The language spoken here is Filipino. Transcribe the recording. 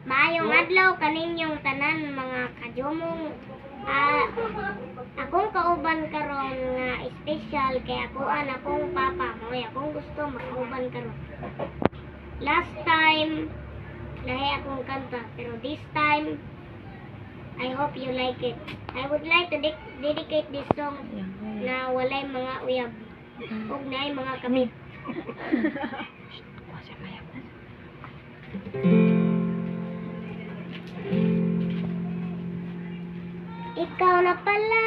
Maayong adlaw kaninyong tanan mga kadumong. Akong kauban karon nga special kay akong papa. Moy akong gusto makauban karon. Last time lahi akong kanta pero this time I hope you like it. I would like to dedicate this song na walay mga uyab ug naay mga kamit. Ikaw na pala